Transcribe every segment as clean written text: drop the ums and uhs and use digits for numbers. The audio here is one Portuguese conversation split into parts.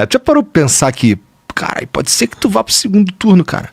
Já parou pra pensar que, cara, pode ser que tu vá pro segundo turno, cara.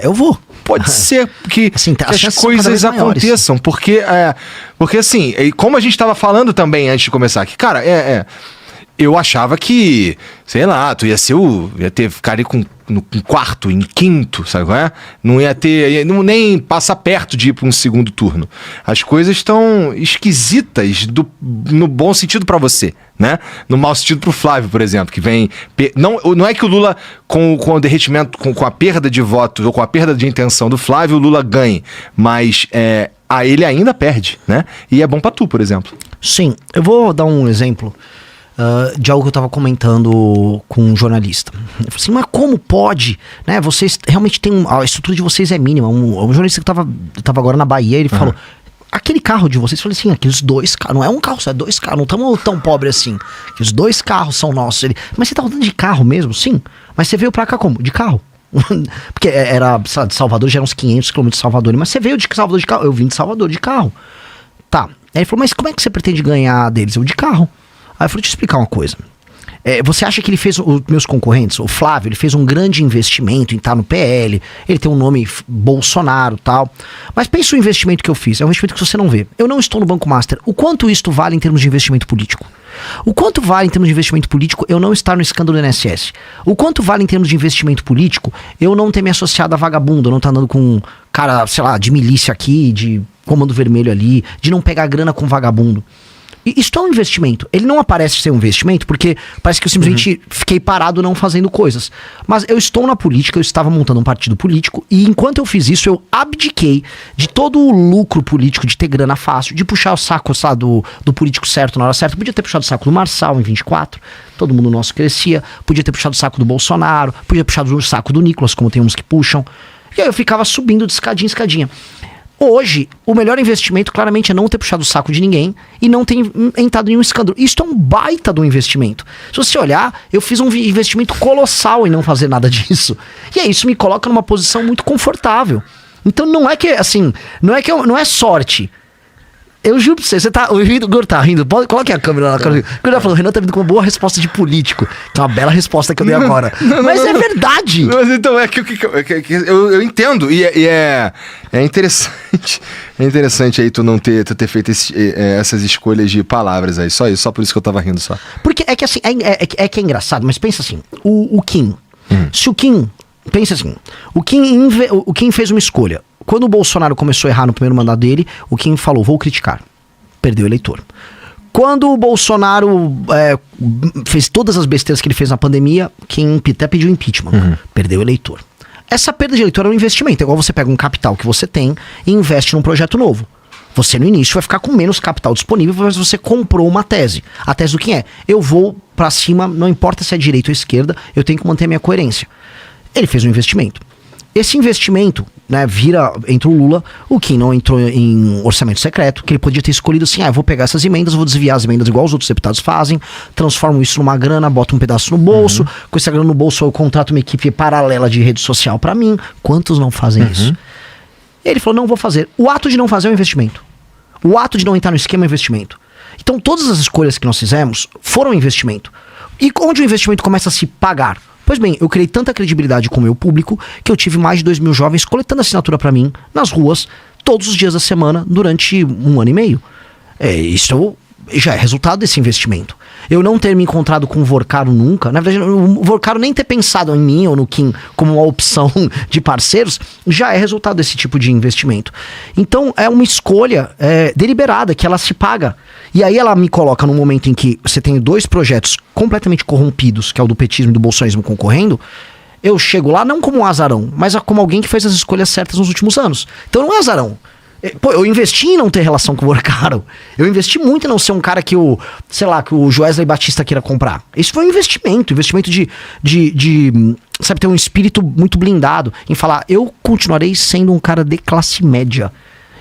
Eu vou. Pode ser que, assim, que as coisas aconteçam, porque assim, como a gente tava falando também antes de começar aqui, cara, eu achava que, sei lá, tu ia ficaria no quarto, em quinto, sabe qual é? Não ia ter, nem passar perto de ir para um segundo turno. As coisas estão esquisitas no bom sentido para você, né? No mau sentido pro Flávio, por exemplo, que vem... Não é que o Lula, com o derretimento, com a perda de votos, ou com a perda de intenção do Flávio, o Lula ganhe, mas ele ainda perde, né? E é bom para tu, por exemplo. Sim, eu vou dar um exemplo de algo que eu tava comentando com um jornalista. Eu falei assim, mas como pode? Né? Vocês realmente têm... A estrutura de vocês é mínima. Um jornalista que tava agora na Bahia, ele falou... Aquele carro de vocês, eu falei assim, aqueles 2 carros, não é um carro, só é 2 carros, não estamos tão pobres assim. Aqueles 2 carros são nossos. Mas você tá rodando de carro mesmo? Sim. Mas você veio pra cá como? De carro. Porque era, sei lá, de Salvador, já eram uns 500 km de Salvador. Mas você veio de Salvador de carro? Eu vim de Salvador de carro. Tá. Aí ele falou, mas como é que você pretende ganhar deles? Eu de carro. Aí eu falei, deixa eu explicar uma coisa. Você acha que ele fez, os meus concorrentes, o Flávio, ele fez um grande investimento em estar no PL, ele tem um nome Bolsonaro e tal, mas pensa o investimento que eu fiz, é um investimento que você não vê. Eu não estou no Banco Master. O quanto isto vale em termos de investimento político? O quanto vale em termos de investimento político eu não estar no escândalo do INSS? O quanto vale em termos de investimento político eu não ter me associado a vagabundo, eu não estar andando com um cara, sei lá, de milícia aqui, de comando vermelho ali, de não pegar grana com vagabundo? Isso é um investimento. Ele não aparece ser um investimento porque parece que eu simplesmente fiquei parado não fazendo coisas. Mas eu estou na política, eu estava montando um partido político e enquanto eu fiz isso, eu abdiquei de todo o lucro político, de ter grana fácil, de puxar o saco, sabe, do político certo na hora certa. Podia ter puxado o saco do Marçal em 24, todo mundo nosso crescia. Podia ter puxado o saco do Bolsonaro, podia ter puxado o saco do Nicolas, como tem uns que puxam. E aí eu ficava subindo de escadinha em escadinha. Hoje, o melhor investimento claramente é não ter puxado o saco de ninguém e não ter entrado em nenhum escândalo. Isso é um baita do investimento. Se você olhar, eu fiz um investimento colossal em não fazer nada disso. E aí isso me coloca numa posição muito confortável. Então não é que, assim, não é sorte. Eu juro pra você tá rindo, o Igor tá rindo, coloque a câmera na cara. O Igor falou, o Renan tá vindo com uma boa resposta de político. Que é uma bela resposta que eu dei agora. Mas é verdade. Mas então, eu entendo, e é interessante. É interessante aí tu ter feito essas escolhas de palavras aí, só por isso que eu tava rindo só. Porque é que assim, é que é engraçado, mas pensa assim, o Kim, se o Kim, pensa assim, o Kim fez uma escolha. Quando o Bolsonaro começou a errar no primeiro mandato dele, o Kim falou, vou criticar. Perdeu o eleitor. Quando o Bolsonaro fez todas as besteiras que ele fez na pandemia, Kim até pediu impeachment. Perdeu o eleitor. Essa perda de eleitor é um investimento. É igual você pega um capital que você tem e investe num projeto novo. Você no início vai ficar com menos capital disponível, mas você comprou uma tese. A tese do Kim é, eu vou pra cima, não importa se é direita ou esquerda, eu tenho que manter a minha coerência. Ele fez um investimento. Esse investimento, né, entrou o Lula, o Kim não entrou em orçamento secreto, que ele podia ter escolhido assim, eu vou pegar essas emendas, vou desviar as emendas igual os outros deputados fazem, transformo isso numa grana, boto um pedaço no bolso, com essa grana no bolso eu contrato uma equipe paralela de rede social pra mim. Quantos não fazem isso? Ele falou, não vou fazer. O ato de não fazer é um investimento. O ato de não entrar no esquema é um investimento. Então todas as escolhas que nós fizemos foram um investimento. E onde o investimento começa a se pagar? Pois bem, eu criei tanta credibilidade com o meu público que eu tive mais de 2.000 jovens coletando assinatura pra mim nas ruas todos os dias da semana durante 1 ano e meio. Isso já é resultado desse investimento. Eu não ter me encontrado com o Vorcaro nunca, na verdade o Vorcaro nem ter pensado em mim ou no Kim como uma opção de parceiros, já é resultado desse tipo de investimento. Então é uma escolha deliberada, que ela se paga. E aí ela me coloca num momento em que você tem 2 projetos completamente corrompidos, que é o do petismo e do bolsonarismo concorrendo. Eu chego lá não como um azarão, mas como alguém que fez as escolhas certas nos últimos anos. Então não é azarão. Pô, eu investi em não ter relação com o Vorcaro. Eu investi muito em não ser um cara que o Joesley Batista queira comprar. Isso foi um investimento de sabe, ter um espírito muito blindado em falar, eu continuarei sendo um cara de classe média.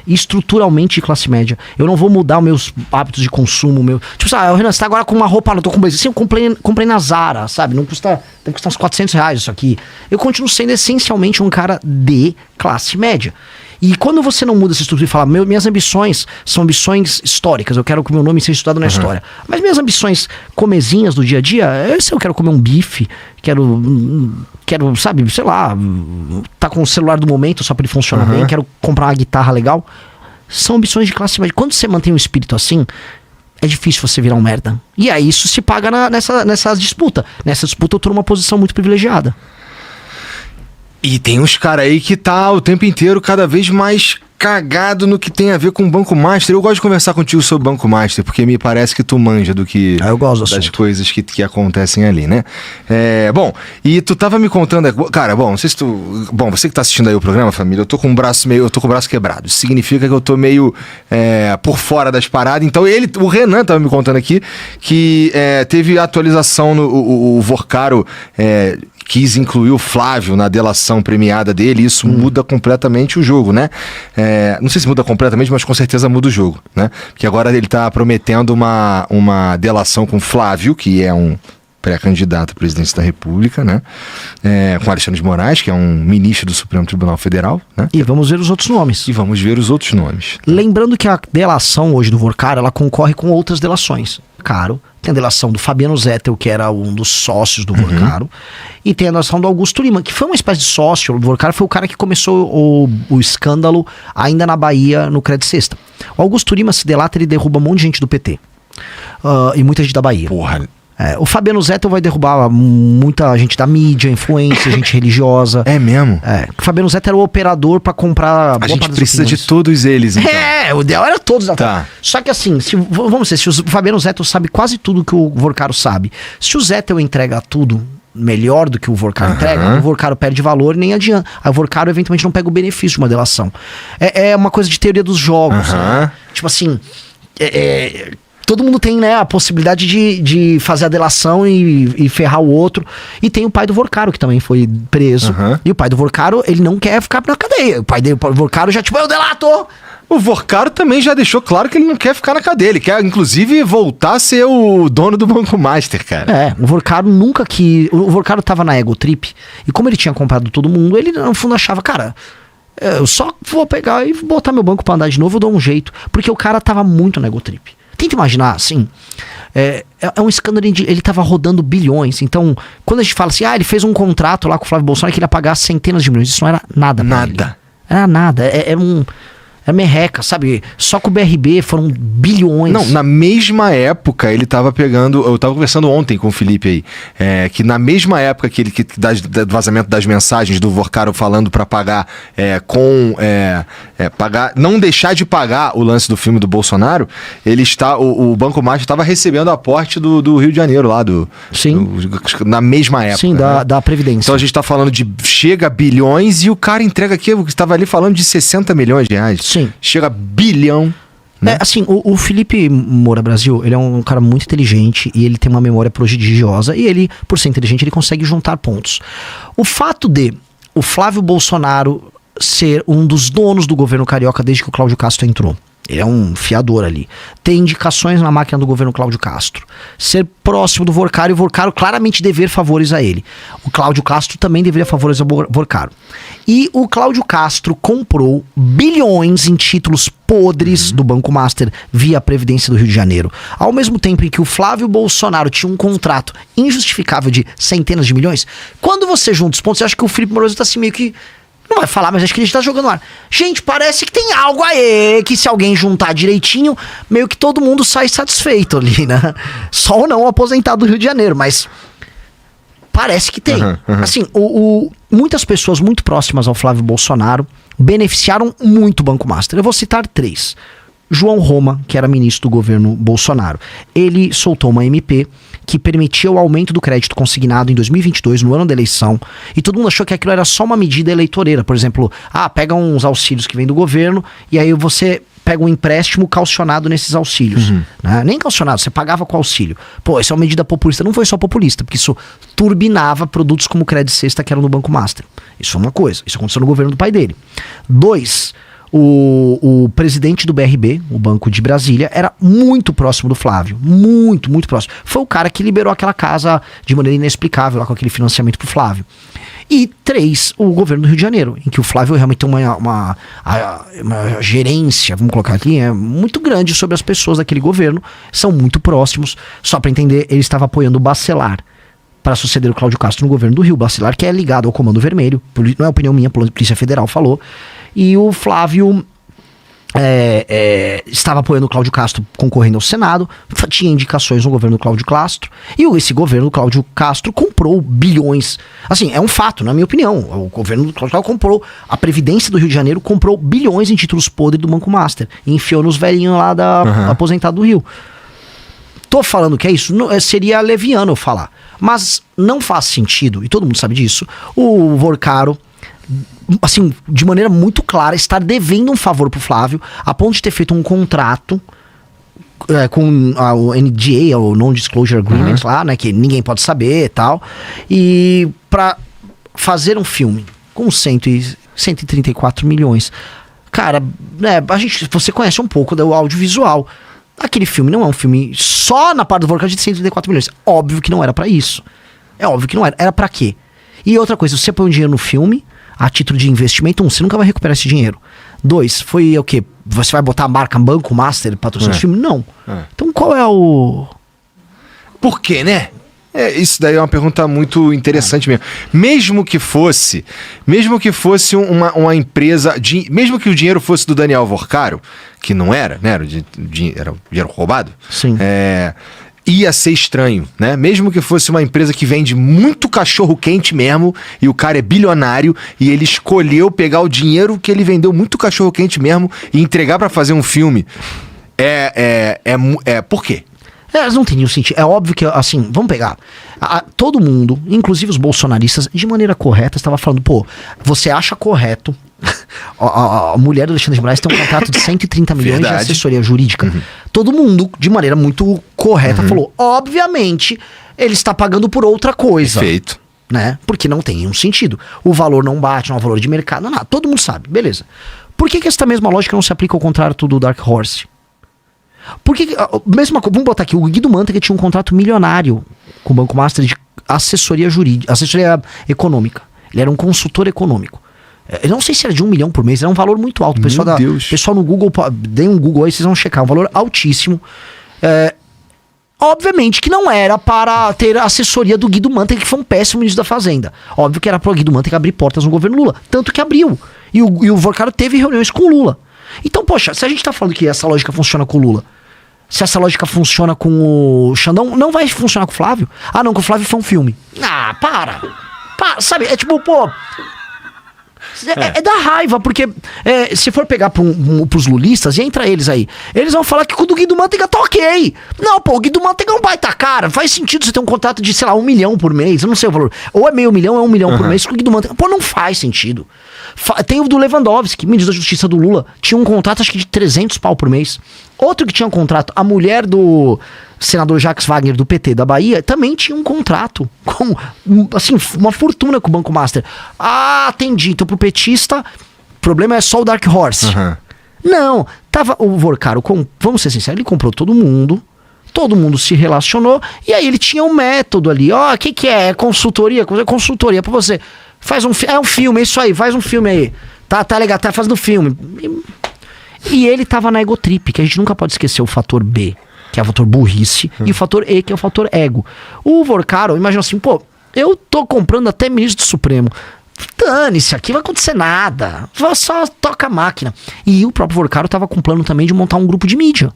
Estruturalmente de classe média. Eu não vou mudar os meus hábitos de consumo, tipo, Renan, você tá agora com uma roupa, não tô com blazer. Sim, eu comprei na Zara, sabe? Deve custar uns R$400 isso aqui. Eu continuo sendo essencialmente um cara de classe média. E quando você não muda essa estrutura e fala, minhas ambições são ambições históricas, eu quero que o meu nome seja estudado na história. Mas minhas ambições comezinhas do dia a dia, se eu quero comer um bife, quero, sabe, sei lá, tá com o celular do momento só pra ele funcionar bem, quero comprar uma guitarra legal, são ambições de classe média. Quando você mantém um espírito assim, é difícil você virar um merda. E aí isso se paga nessa disputa. Nessa disputa eu tô numa posição muito privilegiada. E tem uns caras aí que tá o tempo inteiro cada vez mais cagado no que tem a ver com o Banco Master. Eu gosto de conversar contigo sobre o Banco Master, porque me parece que tu manja do que... eu gosto das coisas que acontecem ali, né? Bom, e tu tava me contando... Cara, bom, não sei se tu... Bom, você que tá assistindo aí o programa, família, eu tô com o braço quebrado. Isso significa que eu tô meio por fora das paradas. Então o Renan tava me contando aqui que teve atualização no o Vorcaro... quis incluir o Flávio na delação premiada dele, e isso muda completamente o jogo, né? Não sei se muda completamente, mas com certeza muda o jogo, né? Porque agora ele tá prometendo uma delação com o Flávio, que é um pré-candidato à presidência da República, né? Com Alexandre de Moraes, que é um ministro do Supremo Tribunal Federal, né? E vamos ver os outros nomes. Lembrando que a delação hoje do Vorcaro, ela concorre com outras delações. Tem a delação do Fabiano Zettel, que era um dos sócios do Vorcaro, e tem a delação do Augusto Lima, que foi uma espécie de sócio. O Vorcaro foi o cara que começou o escândalo ainda na Bahia, no Credit Sexta. O Augusto Lima se delata, ele derruba um monte de gente do PT. E muita gente da Bahia. Porra. O Fabiano Zettel vai derrubar muita gente da mídia, influência, gente religiosa. É mesmo? O Fabiano Zettel era o operador pra comprar... A gente precisa de todos eles, então. O ideal era todos. Tá. Só que assim, vamos dizer, se o Fabiano Zettel sabe quase tudo que o Vorcaro sabe, se o Zettel entrega tudo melhor do que o Vorcaro entrega, o Vorcaro perde valor e nem adianta. Aí o Vorcaro eventualmente não pega o benefício de uma delação. É uma coisa de teoria dos jogos. Né? Tipo assim... todo mundo tem, né, a possibilidade de fazer a delação e ferrar o outro. E tem o pai do Vorcaro, que também foi preso. E o pai do Vorcaro, ele não quer ficar na cadeia. O pai do Vorcaro já, eu delato! O Vorcaro também já deixou claro que ele não quer ficar na cadeia. Ele quer, inclusive, voltar a ser o dono do Banco Master, cara. O Vorcaro nunca quis... O Vorcaro tava na Ego Trip. E como ele tinha comprado todo mundo, ele, no fundo, achava, cara... eu só vou pegar e botar meu banco pra andar de novo, eu dou um jeito. Porque o cara tava muito na Ego Trip. Tenta imaginar, assim, é um escândalo, ele tava rodando bilhões. Então, quando a gente fala assim, ele fez um contrato lá com o Flávio Bolsonaro que ele ia pagar centenas de milhões, isso não era nada pra ele. Era nada, é merreca, sabe? Só com o BRB foram bilhões. Não, na mesma época ele tava pegando... Eu tava conversando ontem com o Felipe aí, que na mesma época que do vazamento das mensagens do Vorcaro falando pra pagar pagar, não deixar de pagar o lance do filme do Bolsonaro, o Banco Master estava recebendo aporte do Rio de Janeiro lá, na mesma época. Sim, da Previdência. Então a gente tá falando de chega a bilhões e o cara entrega aqui, eu estava ali falando de 60 milhões de reais. Sim. Chega a bilhão. Né? Assim, o Felipe Moura Brasil, ele é um cara muito inteligente e ele tem uma memória prodigiosa e ele, por ser inteligente, ele consegue juntar pontos. O fato de o Flávio Bolsonaro ser um dos donos do governo carioca desde que o Cláudio Castro entrou. Ele é um fiador ali. Tem indicações na máquina do governo Cláudio Castro. Ser próximo do Vorcaro e o Vorcaro claramente dever favores a ele. O Cláudio Castro também deveria favores ao Vorcaro. E o Cláudio Castro comprou bilhões em títulos podres do Banco Master via Previdência do Rio de Janeiro. Ao mesmo tempo em que o Flávio Bolsonaro tinha um contrato injustificável de centenas de milhões, quando você junta os pontos, você acha que o Felipe Moroso está assim meio que... Não vai falar, mas acho que a gente tá jogando no ar. Gente, parece que tem algo aí que se alguém juntar direitinho, meio que todo mundo sai satisfeito ali, né? Só ou não o aposentado do Rio de Janeiro, mas parece que tem. Assim, muitas pessoas muito próximas ao Flávio Bolsonaro beneficiaram muito o Banco Master. Eu vou citar 3. João Roma, que era ministro do governo Bolsonaro. Ele soltou uma MP que permitia o aumento do crédito consignado em 2022, no ano da eleição, e todo mundo achou que aquilo era só uma medida eleitoreira. Por exemplo, pega uns auxílios que vem do governo, e aí você pega um empréstimo calcionado nesses auxílios. Né? Nem calcionado, você pagava com auxílio. Pô, essa é uma medida populista. Não foi só populista, porque isso turbinava produtos como o Credit Sexta, que eram no Banco Master. Isso foi uma coisa. Isso aconteceu no governo do pai dele. 2, O presidente do BRB, o Banco de Brasília, era muito próximo do Flávio. Muito, muito próximo. Foi o cara que liberou aquela casa de maneira inexplicável, lá com aquele financiamento pro Flávio. E 3, o governo do Rio de Janeiro, em que o Flávio realmente tem uma gerência, vamos colocar aqui, muito grande sobre as pessoas daquele governo. São muito próximos. Só para entender, ele estava apoiando o Bacelar para suceder o Cláudio Castro no governo do Rio. Bacelar, que é ligado ao Comando Vermelho, não é opinião minha, a Polícia Federal falou. E o Flávio estava apoiando o Cláudio Castro concorrendo ao Senado, tinha indicações no governo do Cláudio Castro, e esse governo do Cláudio Castro comprou bilhões. Assim, é um fato, na minha opinião. O governo do Cláudio Castro comprou, a Previdência do Rio de Janeiro comprou bilhões em títulos podres do Banco Master, e enfiou nos velhinhos lá da aposentado do Rio. Tô falando que é isso, seria leviano eu falar, mas não faz sentido, e todo mundo sabe disso, o Vorcaro, assim, de maneira muito clara, estar devendo um favor pro Flávio, a ponto de ter feito um contrato com o NDA, o Non-Disclosure Agreement lá, né, que ninguém pode saber e tal, e pra fazer um filme com 134 milhões. Cara, você conhece um pouco do audiovisual. Aquele filme não é um filme só na parte do Vorcaro de 134 milhões. Óbvio que não era pra isso. É óbvio que não era. Era pra quê? E outra coisa, você põe um dinheiro no filme a título de investimento, você nunca vai recuperar esse dinheiro. 2, foi o quê? Você vai botar a marca Banco Master patrocinando o filme? Não. Então qual é o... Por quê, né? Isso daí é uma pergunta muito interessante mesmo. Mesmo que fosse uma empresa, mesmo que o dinheiro fosse do Daniel Vorcaro, que não era, né? Era dinheiro roubado. Sim. Ia ser estranho, né? Mesmo que fosse uma empresa que vende muito cachorro quente mesmo, e o cara é bilionário, e ele escolheu pegar o dinheiro que ele vendeu muito cachorro quente mesmo e entregar pra fazer um filme. Por quê? Elas não teriam sentido. É óbvio que, assim, vamos pegar. Todo mundo, inclusive os bolsonaristas, de maneira correta, estava falando, pô, você acha correto a mulher do Alexandre de Moraes tem um contrato de 130 milhões de assessoria jurídica. Todo mundo, de maneira muito correta, falou, obviamente, ele está pagando por outra coisa. Perfeito. Né? Porque não tem nenhum sentido. O valor não bate, não é o valor de mercado, não, nada. Todo mundo sabe, beleza. Por que essa mesma lógica não se aplica ao contrato do Dark Horse? Porque, vamos botar aqui, o Guido Mantega tinha um contrato milionário com o Banco Master de assessoria jurídica, assessoria econômica. Ele era um consultor econômico. Eu não sei se era de 1 milhão por mês, era um valor muito alto. Pessoal no Google, dê um Google aí, vocês vão checar, um valor altíssimo. Obviamente que não era para ter a assessoria do Guido Mantega, que foi um péssimo ministro da Fazenda. Óbvio que era para o Guido Mantega abrir portas no governo Lula, tanto que abriu. E o Vorcaro teve reuniões com o Lula. Então, poxa, se a gente tá falando que essa lógica funciona com o Lula, se essa lógica funciona com o Xandão, não vai funcionar com o Flávio? Ah, não, com o Flávio foi um filme. Ah, para, sabe, é tipo, pô... É da raiva, porque se for pegar pros lulistas, e entra eles aí, eles vão falar que com o do Guido Mantega tá ok. Não, pô, o Guido Mantega é um baita cara. Faz sentido você ter um contrato de, sei lá, 1 milhão por mês. Eu não sei o valor. Ou é meio milhão, ou é 1 milhão por mês com o Guido Mantega. Pô, não faz sentido. Tem o do Lewandowski, ministro da Justiça do Lula. Tinha um contrato, acho que de 300 pau por mês. Outro que tinha um contrato, a mulher do senador Jacques Wagner, do PT da Bahia, também tinha um contrato com, assim, uma fortuna com o Banco Master. Ah, entendi. Então pro petista, o problema é só o Dark Horse. Não, tava o Vorcaro, vamos ser sinceros, ele comprou todo mundo se relacionou, e aí ele tinha um método ali. Ó, o que é? É consultoria? Consultoria pra você. Faz um filme, é isso aí, faz um filme aí. Tá legal, tá fazendo filme. E ele tava na egotrip, que a gente nunca pode esquecer o fator B, que é o fator burrice, e o fator E, que é o fator ego. O Vorcaro, imagina assim, pô, eu tô comprando até ministro do Supremo. Dane-se, aqui não vai acontecer nada. Só toca a máquina. E o próprio Vorcaro tava com plano também de montar um grupo de mídia.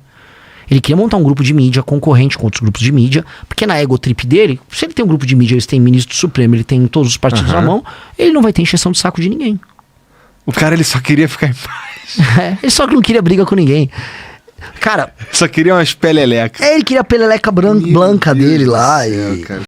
Ele queria montar um grupo de mídia concorrente com outros grupos de mídia, porque na egotrip dele, se ele tem um grupo de mídia, ele tem ministro do Supremo, ele tem todos os partidos na mão, ele não vai ter encheção de saco de ninguém. O cara, ele só queria ficar em paz. Ele só não queria briga com ninguém. Cara... Só queria umas pelelecas. Ele queria a peleleca branca dele lá. Céu, cara.